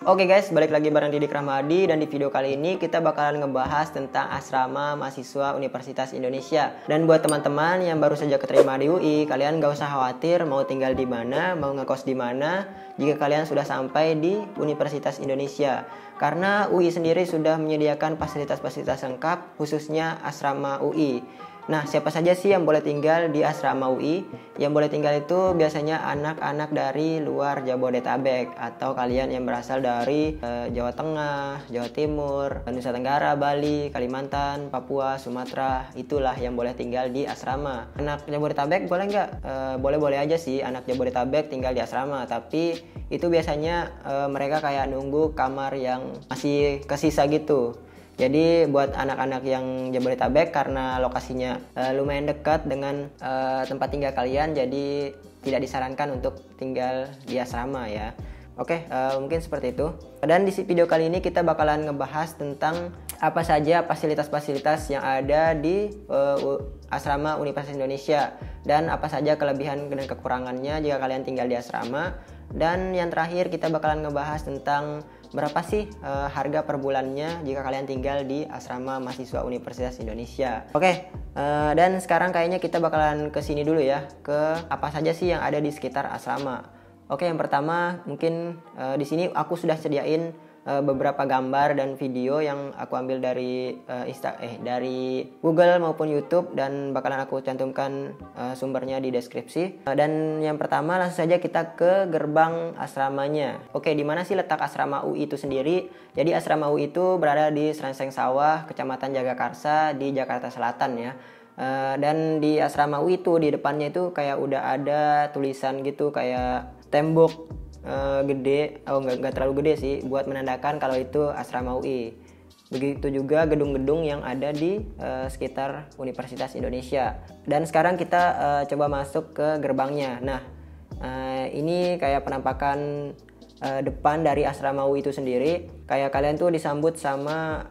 Oke guys, balik lagi bareng Didik Rahmadi, dan di video kali ini kita bakalan ngebahas tentang asrama mahasiswa Universitas Indonesia. Dan buat teman-teman yang baru saja keterima di UI, kalian gak usah khawatir mau tinggal di mana, mau ngekos di mana jika kalian sudah sampai di Universitas Indonesia. Karena UI sendiri sudah menyediakan fasilitas-fasilitas lengkap, khususnya asrama UI. Nah, siapa saja sih yang boleh tinggal di asrama UI? Yang boleh tinggal itu biasanya anak-anak dari luar Jabodetabek, atau kalian yang berasal dari Jawa Tengah, Jawa Timur, Nusa Tenggara, Bali, Kalimantan, Papua, Sumatera. Itulah yang boleh tinggal di asrama. Anak Jabodetabek boleh nggak? Boleh-boleh aja sih anak Jabodetabek tinggal di asrama, tapi itu biasanya mereka kayak nunggu kamar yang masih kesisa gitu. Jadi buat anak-anak yang Jabodetabek, karena lokasinya lumayan dekat dengan tempat tinggal kalian, jadi tidak disarankan untuk tinggal di asrama ya. Oke, mungkin seperti itu. Dan di video kali ini kita bakalan ngebahas tentang apa saja fasilitas-fasilitas yang ada di asrama Universitas Indonesia, dan apa saja kelebihan dan kekurangannya jika kalian tinggal di asrama. Dan yang terakhir kita bakalan ngebahas tentang berapa sih harga per bulannya jika kalian tinggal di asrama mahasiswa Universitas Indonesia. Oke, dan sekarang kayaknya kita bakalan kesini dulu ya, ke apa saja sih yang ada di sekitar asrama. Oke, yang pertama mungkin di sini aku sudah sediain beberapa gambar dan video yang aku ambil dari dari Google maupun YouTube, dan bakalan aku cantumkan sumbernya di deskripsi. Dan yang pertama langsung saja kita ke gerbang asramanya. Oke, di mana sih letak asrama UI itu sendiri? Jadi asrama UI itu berada di Srengseng Sawah, Kecamatan Jagakarsa di Jakarta Selatan ya. Dan di asrama UI itu di depannya itu kayak udah ada tulisan gitu, kayak tembok gede, nggak terlalu gede sih, buat menandakan kalau itu asrama UI. Begitu juga gedung-gedung yang ada di sekitar Universitas Indonesia. Dan sekarang kita coba masuk ke gerbangnya. Nah, ini kayak penampakan depan dari asrama UI itu sendiri. Kayak kalian tuh disambut sama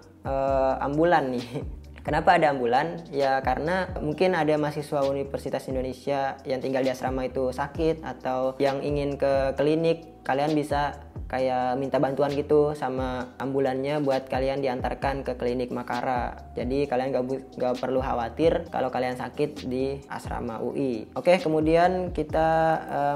ambulan nih. Kenapa ada ambulan? Ya karena mungkin ada mahasiswa Universitas Indonesia yang tinggal di asrama itu sakit, atau yang ingin ke klinik. Kalian bisa kayak minta bantuan gitu sama ambulannya buat kalian diantarkan ke klinik Makara. Jadi kalian gak perlu khawatir kalau kalian sakit di asrama UI. Oke, kemudian kita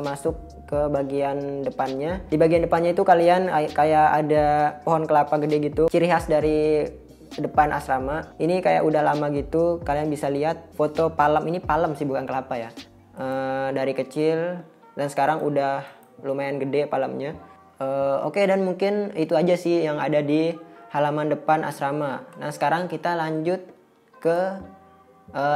masuk ke bagian depannya. Di bagian depannya itu kalian kayak ada pohon kelapa gede gitu. Ciri khas dari depan asrama ini kayak udah lama gitu, kalian bisa lihat foto palem. Ini palem sih, bukan kelapa ya. Dari kecil dan sekarang udah lumayan gede palemnya. Oke, dan mungkin itu aja sih yang ada di halaman depan asrama. Nah, sekarang kita lanjut ke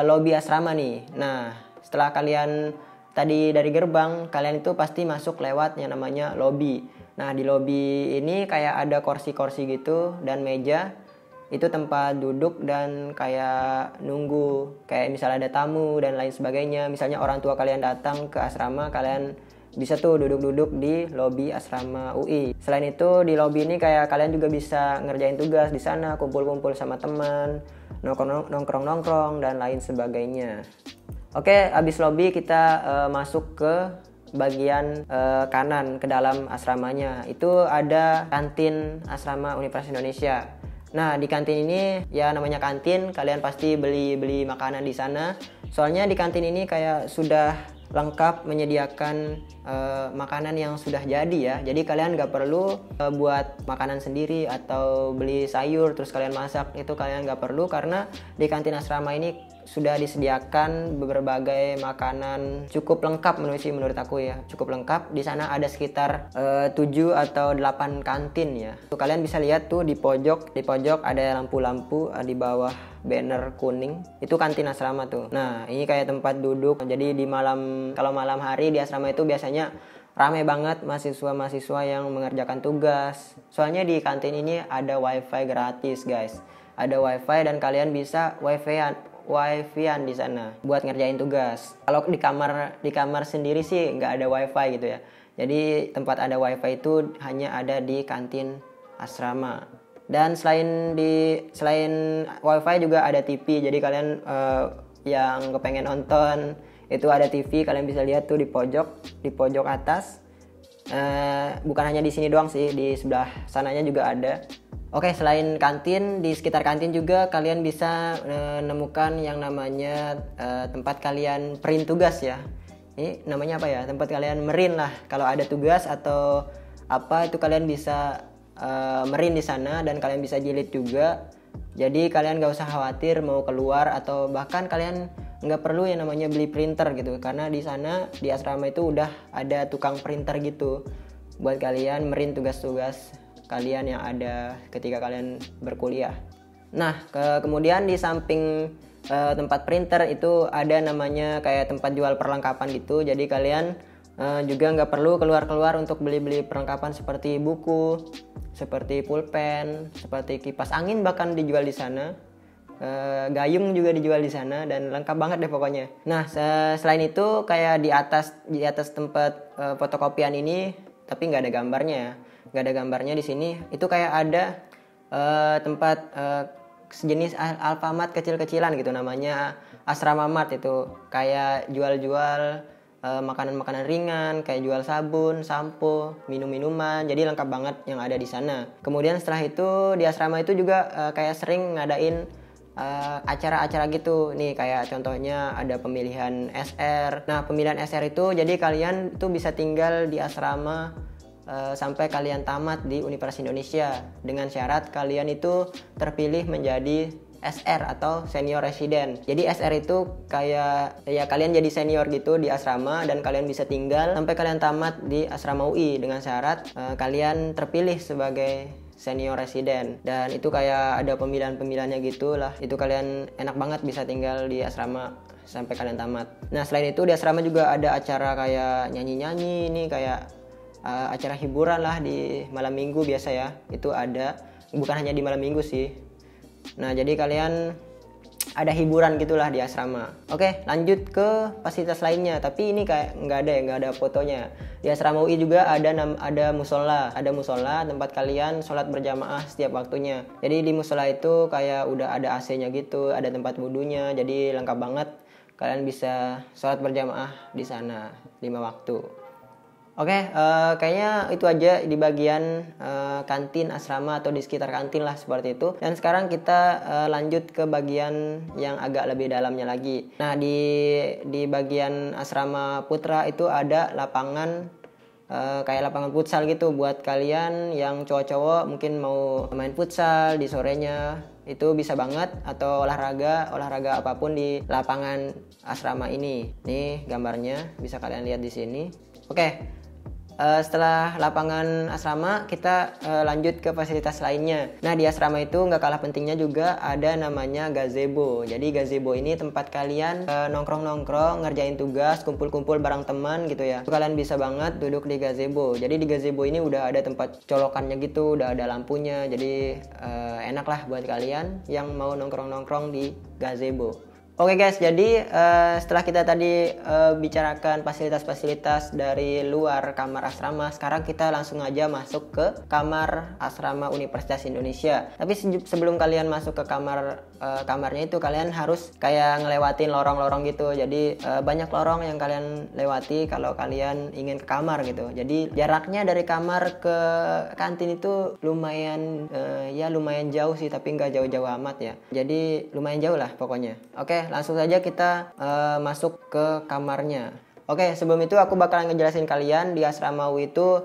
lobi asrama nih. Nah, setelah kalian tadi dari gerbang, kalian itu pasti masuk lewat yang namanya lobi. Nah, di lobi ini kayak ada kursi-kursi gitu dan meja. Itu tempat duduk dan kayak nunggu, kayak misalnya ada tamu dan lain sebagainya. Misalnya orang tua kalian datang ke asrama, kalian bisa tuh duduk-duduk di lobi asrama UI. Selain itu di lobi ini kayak kalian juga bisa ngerjain tugas di sana, kumpul-kumpul sama teman, nongkrong-nongkrong dan lain sebagainya. Oke, habis lobi kita masuk ke bagian kanan ke dalam asramanya. Itu ada kantin asrama Universitas Indonesia. Nah, di kantin ini ya namanya kantin, kalian pasti beli makanan di sana. Soalnya di kantin ini kayak sudah lengkap menyediakan makanan yang sudah jadi ya. Jadi kalian gak perlu buat makanan sendiri atau beli sayur terus kalian masak. Itu kalian gak perlu, karena di kantin asrama ini sudah disediakan berbagai makanan cukup lengkap menurut aku ya. Cukup lengkap. Di sana ada sekitar 7 atau 8 kantin ya. Tuh, kalian bisa lihat tuh di pojok ada lampu-lampu di bawah banner kuning. Itu kantin asrama tuh. Nah, ini kayak tempat duduk. Jadi kalau malam hari di asrama itu biasanya ramai banget mahasiswa-mahasiswa yang mengerjakan tugas. Soalnya di kantin ini ada wifi gratis guys. ada wifi dan kalian bisa wifi-an di sana buat ngerjain tugas. Kalau di kamar sendiri sih nggak ada wifi gitu ya. Jadi tempat ada wifi itu hanya ada di kantin asrama. Dan selain wifi juga ada TV. Jadi kalian yang kepengen nonton itu ada TV, kalian bisa lihat tuh di pojok atas. Bukan hanya di sini doang sih, di sebelah sananya juga ada. Oke, selain kantin, di sekitar kantin juga kalian bisa menemukan yang namanya tempat kalian print tugas ya. Ini namanya apa ya? Tempat kalian merin lah. Kalau ada tugas atau apa itu kalian bisa merin di sana dan kalian bisa jilid juga. Jadi kalian gak usah khawatir mau keluar atau bahkan kalian nggak perlu yang namanya beli printer gitu, karena di sana di asrama itu udah ada tukang printer gitu buat kalian merin tugas-tugas kalian yang ada ketika kalian berkuliah. Nah, kemudian di samping tempat printer itu ada namanya kayak tempat jual perlengkapan gitu. Jadi kalian juga nggak perlu keluar-keluar untuk beli-beli perlengkapan seperti buku, seperti pulpen, seperti kipas angin bahkan dijual di sana. Gayung juga dijual di sana dan lengkap banget deh pokoknya. Nah, selain itu kayak di atas tempat fotokopian ini, tapi nggak ada gambarnya di sini. Itu kayak ada tempat sejenis Alfamart kecil-kecilan gitu, namanya Asrama Mart. Itu kayak jual-jual makanan-makanan ringan, kayak jual sabun, sampo, minum-minuman. Jadi lengkap banget yang ada di sana. Kemudian setelah itu di asrama itu juga kayak sering ngadain acara-acara gitu nih, kayak contohnya ada pemilihan SR. Nah, pemilihan SR itu jadi kalian tuh bisa tinggal di asrama sampai kalian tamat di Universitas Indonesia, dengan syarat kalian itu terpilih menjadi SR atau senior resident. Jadi SR itu kayak ya kalian jadi senior gitu di asrama dan kalian bisa tinggal sampai kalian tamat di asrama UI dengan syarat kalian terpilih sebagai senior resident. Dan itu kayak ada pemilihannya gitu lah. Itu kalian enak banget bisa tinggal di asrama sampai kalian tamat. Nah, selain itu di asrama juga ada acara kayak nyanyi-nyanyi, ini kayak acara hiburan lah di malam minggu biasa ya. Itu ada, bukan hanya di malam minggu sih. Nah, jadi kalian ada hiburan gitulah di asrama. Oke, lanjut ke fasilitas lainnya. Tapi ini kayak nggak ada fotonya. Di asrama UI juga ada musola tempat kalian sholat berjamaah setiap waktunya. Jadi di musola itu kayak udah ada AC-nya gitu, ada tempat wudunya. Jadi lengkap banget. Kalian bisa sholat berjamaah di sana 5 waktu. Oke, kayaknya itu aja di bagian kantin asrama atau di sekitar kantin lah seperti itu. Dan sekarang kita lanjut ke bagian yang agak lebih dalamnya lagi. Nah, di bagian asrama putra itu ada lapangan kayak lapangan futsal gitu buat kalian yang cowok-cowok mungkin mau main futsal di sorenya. Itu bisa banget, atau olahraga apapun di lapangan asrama ini. Nih gambarnya bisa kalian lihat di sini. Oke. Setelah lapangan asrama kita lanjut ke fasilitas lainnya. Nah, di asrama itu nggak kalah pentingnya juga ada namanya gazebo. Jadi gazebo ini tempat kalian nongkrong-nongkrong, ngerjain tugas, kumpul-kumpul bareng teman gitu ya. Kalian bisa banget duduk di gazebo. Jadi di gazebo ini udah ada tempat colokannya gitu, udah ada lampunya. Jadi enak lah buat kalian yang mau nongkrong-nongkrong di gazebo. Oke guys, jadi setelah kita tadi bicarakan fasilitas-fasilitas dari luar kamar asrama, sekarang kita langsung aja masuk ke kamar asrama Universitas Indonesia. Tapi sebelum kalian masuk ke kamarnya itu, kalian harus kayak ngelewatin lorong-lorong gitu. Jadi banyak lorong yang kalian lewati kalau kalian ingin ke kamar gitu. Jadi jaraknya dari kamar ke kantin itu lumayan lumayan jauh sih, tapi nggak jauh-jauh amat ya. Jadi lumayan jauh lah pokoknya. Oke, langsung saja kita masuk ke kamarnya. Oke, sebelum itu aku bakalan ngejelasin kalian di asrama UI itu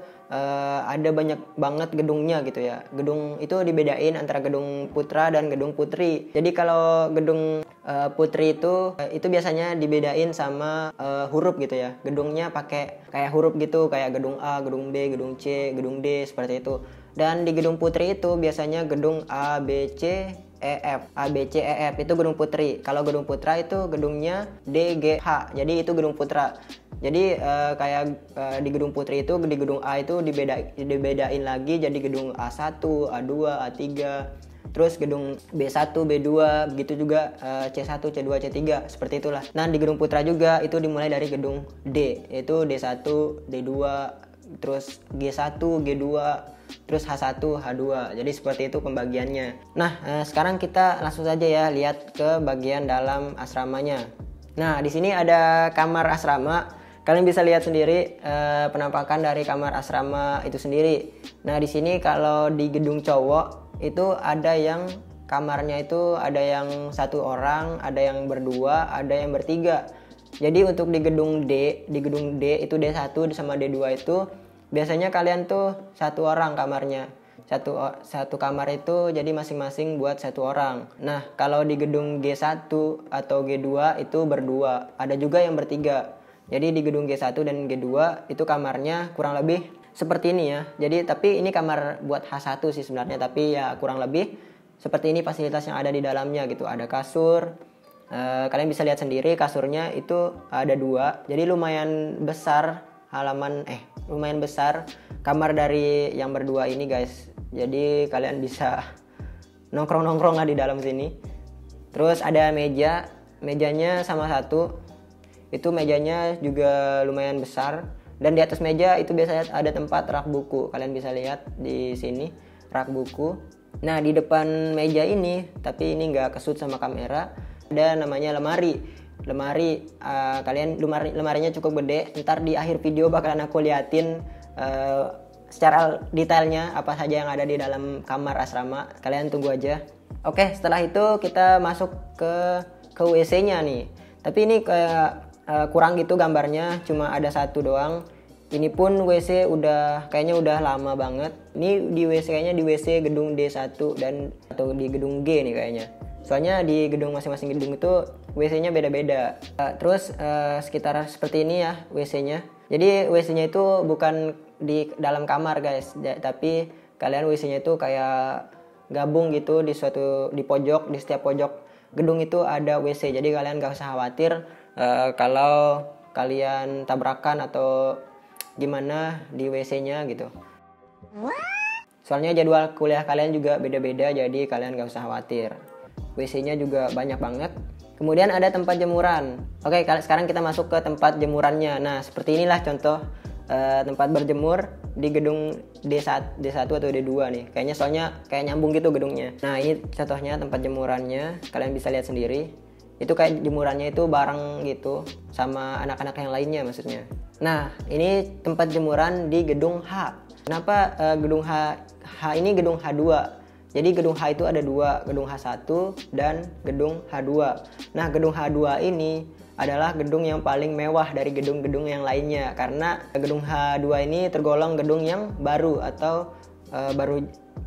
ada banyak banget gedungnya gitu ya. Gedung itu dibedain antara gedung putra dan gedung putri. Jadi kalau gedung putri itu biasanya dibedain sama huruf gitu ya. Gedungnya pakai kayak huruf gitu, kayak gedung A, gedung B, gedung C, gedung D, seperti itu. Dan di gedung putri itu biasanya gedung A, B, C, E, F. A, B, C, E, F itu gedung putri. Kalau gedung putra itu gedungnya D, G, H. Jadi itu gedung putra. Jadi di gedung putri itu, di gedung A itu dibedain lagi jadi gedung A1, A2, A3. terus gedung B1, B2, begitu juga C1, C2, C3, seperti itulah. Nah, di Gedung Putra juga itu dimulai dari gedung D, yaitu D1, D2, terus G1, G2, terus H1, H2. Jadi seperti itu pembagiannya. Nah, sekarang kita langsung saja ya lihat ke bagian dalam asramanya. Nah, di sini ada kamar asrama. Kalian bisa lihat sendiri penampakan dari kamar asrama itu sendiri. Nah, di sini kalau di gedung cowok itu ada yang kamarnya itu ada yang 1 orang, ada yang berdua, ada yang bertiga. Jadi untuk di gedung D itu D1 sama D2 itu biasanya kalian tuh 1 orang kamarnya. Satu kamar itu jadi masing-masing buat 1 orang. Nah, kalau di gedung G1 atau G2 itu berdua, ada juga yang bertiga. Jadi di gedung G1 dan G2 itu kamarnya kurang lebih seperti ini ya. Jadi tapi ini kamar buat H1 sih sebenarnya, tapi ya kurang lebih seperti ini fasilitas yang ada di dalamnya gitu. Ada kasur. Kalian bisa lihat sendiri kasurnya itu ada 2. Jadi lumayan besar lumayan besar kamar dari yang berdua ini, guys. Jadi kalian bisa nongkrong-nongkrong lah di dalam sini. Terus ada mejanya sama 1. Itu mejanya juga lumayan besar. Dan di atas meja itu biasanya ada tempat rak buku. Kalian bisa lihat di sini rak buku. Nah, di depan meja ini, tapi ini nggak kesut sama kamera, ada namanya lemari. Lemarinya cukup gede. Ntar di akhir video bakalan aku liatin secara detailnya apa saja yang ada di dalam kamar asrama. Kalian tunggu aja. Oke, setelah itu kita masuk ke WC-nya nih. Tapi ini kayak kurang gitu gambarnya, cuma ada 1 doang. Ini pun WC kayaknya udah lama banget. Ini di WC gedung D1 atau di gedung G nih kayaknya. Soalnya di gedung masing-masing gedung itu WC-nya beda-beda. Terus sekitar seperti ini ya WC-nya. Jadi WC-nya itu bukan di dalam kamar, guys, tapi kalian WC-nya itu kayak gabung gitu di setiap pojok gedung itu ada WC. Jadi kalian gak usah khawatir kalau kalian tabrakan atau gimana di WC-nya gitu. Soalnya jadwal kuliah kalian juga beda-beda, jadi kalian gak usah khawatir. WC-nya juga banyak banget. Kemudian ada tempat jemuran. Oke, sekarang kita masuk ke tempat jemurannya. Nah, seperti inilah contoh tempat berjemur di gedung D1 atau D2 nih. Kayaknya soalnya kayak nyambung gitu gedungnya. Nah, ini contohnya tempat jemurannya. Kalian bisa lihat sendiri. Itu kayak jemurannya itu bareng gitu sama anak-anak yang lainnya maksudnya. Nah, ini tempat jemuran di gedung H. Kenapa gedung H ini gedung H2? Jadi gedung H itu ada 2, gedung H1 dan gedung H2. Nah, gedung H2 ini adalah gedung yang paling mewah dari gedung-gedung yang lainnya, karena gedung H2 ini tergolong gedung yang baru atau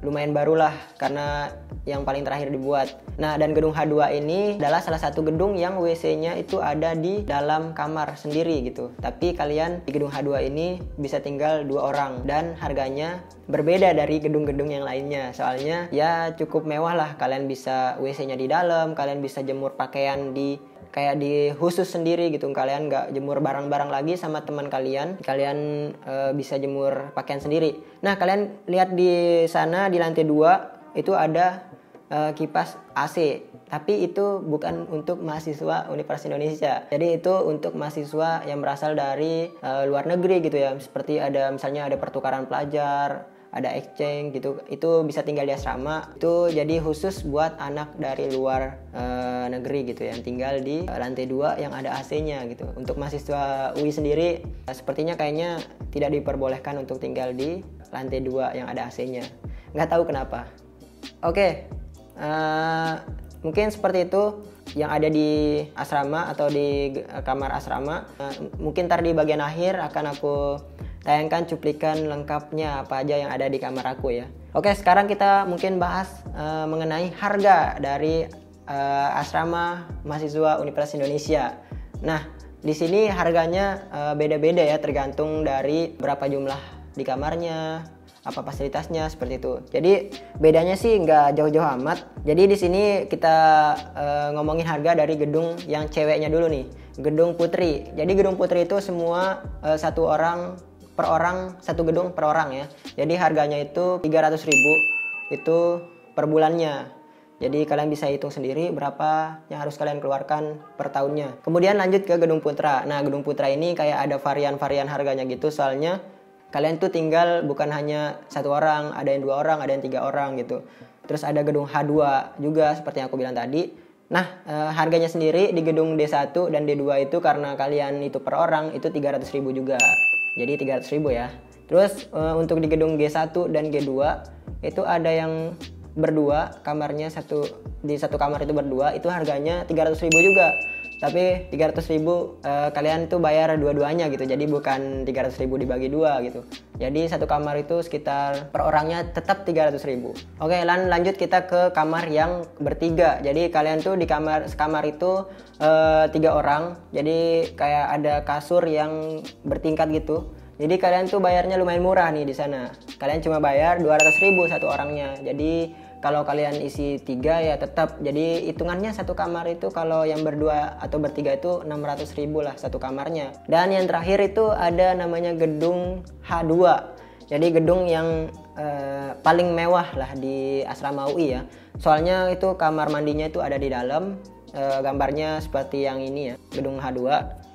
lumayan baru lah, karena yang paling terakhir dibuat. Nah, dan gedung H2 ini adalah salah satu gedung yang WC-nya itu ada di dalam kamar sendiri gitu. Tapi kalian di gedung H2 ini bisa tinggal 2 orang dan harganya berbeda dari gedung-gedung yang lainnya. Soalnya ya cukup mewah lah, kalian bisa WC-nya di dalam, kalian bisa jemur pakaian kayak di khusus sendiri gitu. Kalian nggak jemur barang-barang lagi sama teman kalian bisa jemur pakaian sendiri. Nah, kalian lihat di sana di lantai 2 itu ada kipas AC, tapi itu bukan untuk mahasiswa Universitas Indonesia. Jadi itu untuk mahasiswa yang berasal dari luar negeri gitu ya. Seperti misalnya ada pertukaran pelajar, ada exchange gitu, itu bisa tinggal di asrama. Itu jadi khusus buat anak dari luar negeri gitu yang tinggal di lantai 2 yang ada AC-nya gitu. Untuk mahasiswa UI sendiri sepertinya kayaknya tidak diperbolehkan untuk tinggal di lantai 2 yang ada AC-nya. Nggak tahu kenapa. Oke, mungkin seperti itu yang ada di asrama atau di kamar asrama. Mungkin ntar di bagian akhir akan aku tayangkan cuplikan lengkapnya apa aja yang ada di kamar aku ya. Oke, sekarang kita mungkin bahas mengenai harga dari asrama mahasiswa Universitas Indonesia. Nah, di sini harganya beda-beda ya, tergantung dari berapa jumlah di kamarnya, apa fasilitasnya seperti itu. Jadi bedanya sih nggak jauh-jauh amat. Jadi di sini kita ngomongin harga dari gedung yang ceweknya dulu nih, Gedung Putri. Jadi Gedung Putri itu semua 1 orang per orang, 1 gedung per orang ya. Jadi harganya itu 300.000. Itu per bulannya. Jadi kalian bisa hitung sendiri berapa yang harus kalian keluarkan per tahunnya. Kemudian lanjut ke Gedung Putra. Nah, Gedung Putra ini kayak ada varian-varian harganya gitu, soalnya kalian tuh tinggal bukan hanya satu orang, ada yang 2 orang, ada yang 3 orang gitu. Terus ada Gedung H2 juga seperti yang aku bilang tadi. Nah, harganya sendiri di Gedung D1 dan D2 itu karena kalian itu per orang itu 300.000 juga. Jadi 300.000 ya. Terus untuk di Gedung G1 dan G2 itu ada yang berdua, kamarnya di satu kamar itu berdua, itu harganya 300.000 juga. Tapi 300.000 kalian tuh bayar dua-duanya gitu. Jadi bukan 300.000 dibagi 2 gitu. Jadi satu kamar itu sekitar per orangnya tetap 300.000. Oke, lanjut kita ke kamar yang bertiga. Jadi kalian tuh di kamar itu 3 orang. Jadi kayak ada kasur yang bertingkat gitu. Jadi kalian tuh bayarnya lumayan murah nih di sana. Kalian cuma bayar 200.000 satu orangnya. Jadi kalau kalian isi 3 ya tetap. Jadi hitungannya satu kamar itu kalau yang berdua atau bertiga itu 600.000 lah satu kamarnya. Dan yang terakhir itu ada namanya Gedung H2. Jadi gedung yang paling mewah lah di asrama UI ya. Soalnya itu kamar mandinya itu ada di dalam. Gambarnya seperti yang ini ya, Gedung H2.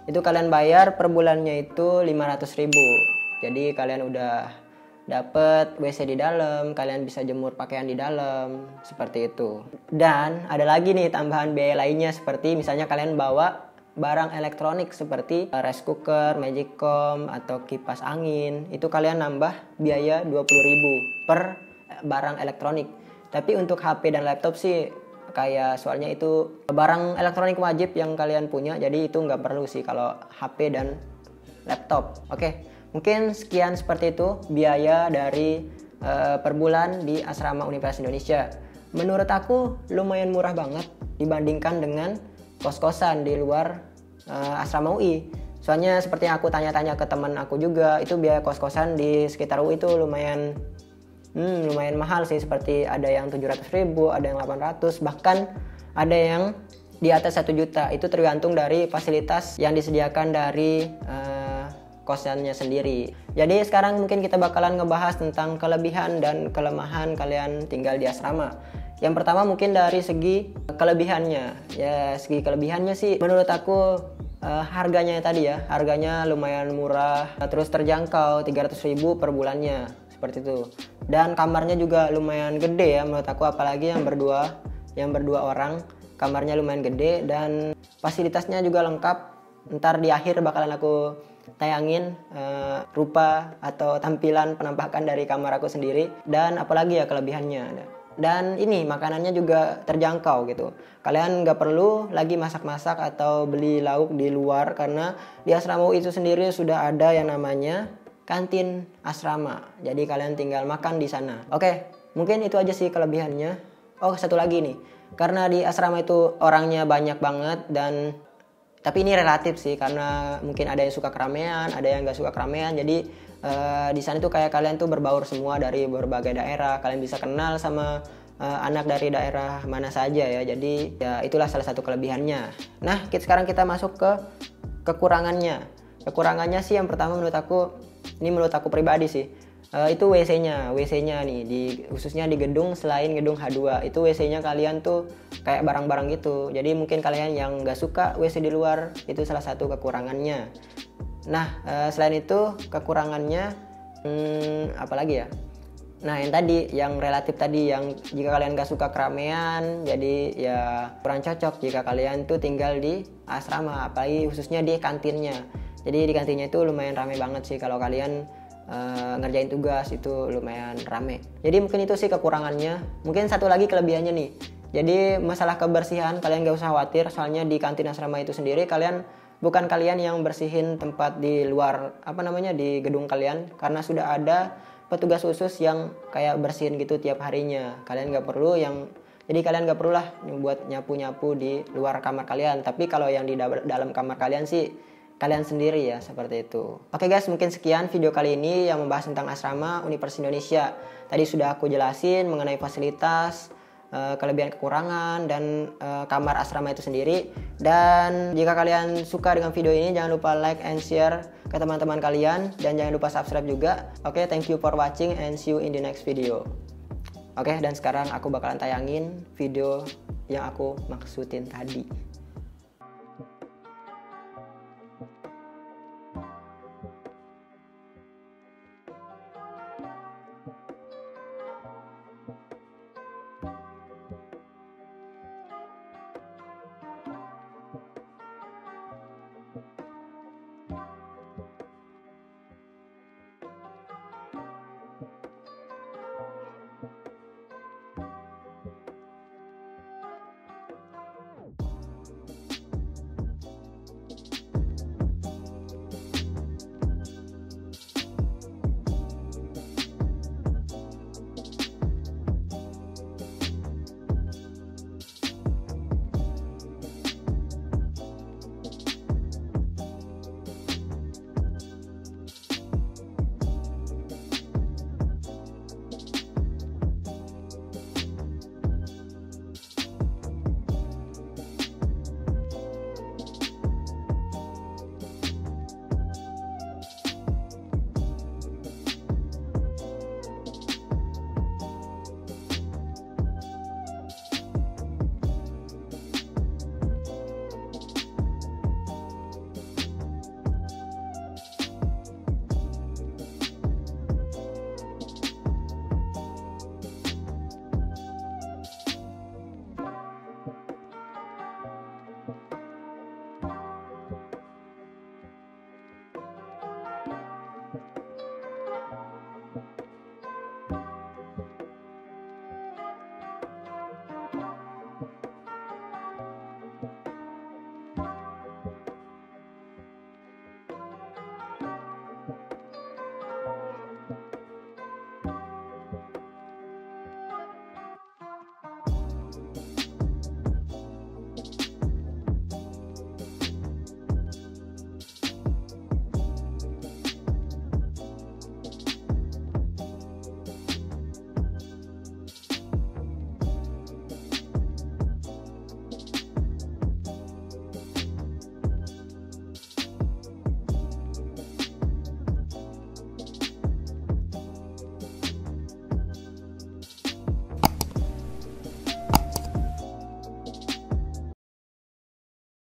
Itu kalian bayar per bulannya itu 500.000. Jadi kalian udah dapat WC di dalam, kalian bisa jemur pakaian di dalam, seperti itu. Dan ada lagi nih tambahan biaya lainnya, seperti misalnya kalian bawa barang elektronik seperti rice cooker, magicom, atau kipas angin. Itu kalian nambah biaya 20.000 per barang elektronik. Tapi untuk HP dan laptop sih kayak soalnya itu barang elektronik wajib yang kalian punya, jadi itu nggak perlu sih kalau HP dan laptop. Oke, mungkin sekian seperti itu biaya dari per bulan di asrama Universitas Indonesia. Menurut aku lumayan murah banget dibandingkan dengan kos-kosan di luar asrama UI. Soalnya seperti yang aku tanya-tanya ke teman aku juga, itu biaya kos-kosan di sekitar UI itu lumayan mahal sih, seperti ada yang 700.000, ada yang 800, bahkan ada yang di atas 1 juta. Itu tergantung dari fasilitas yang disediakan dari kosannya sendiri. Jadi sekarang mungkin kita bakalan ngebahas tentang kelebihan dan kelemahan kalian tinggal di asrama. Yang pertama mungkin dari segi kelebihannya. Ya, segi kelebihannya sih menurut aku harganya tadi ya, harganya lumayan murah, terus terjangkau, 300.000 per bulannya, seperti itu. Dan kamarnya juga lumayan gede ya menurut aku, apalagi yang berdua orang, kamarnya lumayan gede dan fasilitasnya juga lengkap. Ntar di akhir bakalan aku tayangin rupa atau tampilan penampakan dari kamar aku sendiri. Dan apalagi ya kelebihannya. Dan ini makanannya juga terjangkau gitu. Kalian nggak perlu lagi masak-masak atau beli lauk di luar, karena di asrama itu sendiri sudah ada yang namanya kantin asrama. Jadi kalian tinggal makan di sana. Oke, mungkin itu aja sih kelebihannya. Oh, satu lagi nih. Karena di asrama itu orangnya banyak banget, dan tapi ini relatif sih, karena mungkin ada yang suka keramaian, ada yang nggak suka keramaian. Jadi di sana tuh kayak kalian tuh berbaur semua dari berbagai daerah. Kalian bisa kenal sama anak dari daerah mana saja ya. Jadi ya itulah salah satu kelebihannya. Nah, sekarang kita masuk ke kekurangannya. Kekurangannya sih yang pertama menurut aku pribadi sih, itu WC-nya nih, khususnya di gedung selain gedung H2 itu WC-nya kalian tuh kayak barang-barang gitu. Jadi mungkin kalian yang nggak suka WC di luar, itu salah satu kekurangannya. Nah, selain itu kekurangannya apa lagi ya? Nah, yang tadi, yang relatif tadi, yang jika kalian nggak suka keramaian, jadi ya kurang cocok jika kalian tuh tinggal di asrama, apalagi khususnya di kantinnya. Jadi di kantinnya itu lumayan ramai banget sih kalau kalian ngerjain tugas, itu lumayan rame. Jadi mungkin itu sih kekurangannya. Mungkin satu lagi kelebihannya nih. Jadi masalah kebersihan kalian gak usah khawatir, soalnya di kantin asrama itu sendiri bukan kalian yang bersihin tempat di luar di gedung kalian, karena sudah ada petugas khusus yang kayak bersihin gitu tiap harinya. Kalian gak perlu jadi kalian gak perlu lah buat nyapu-nyapu di luar kamar kalian. Tapi kalau yang di dalam kamar kalian sih kalian sendiri ya, seperti itu. Oke guys, mungkin sekian video kali ini yang membahas tentang asrama Universitas Indonesia. Tadi sudah aku jelasin mengenai fasilitas, kelebihan kekurangan, dan kamar asrama itu sendiri. Dan jika kalian suka dengan video ini, jangan lupa like and share ke teman-teman kalian, dan jangan lupa subscribe juga. Oke, thank you for watching and see you in the next video. Oke, dan sekarang aku bakalan tayangin video yang aku maksudin tadi.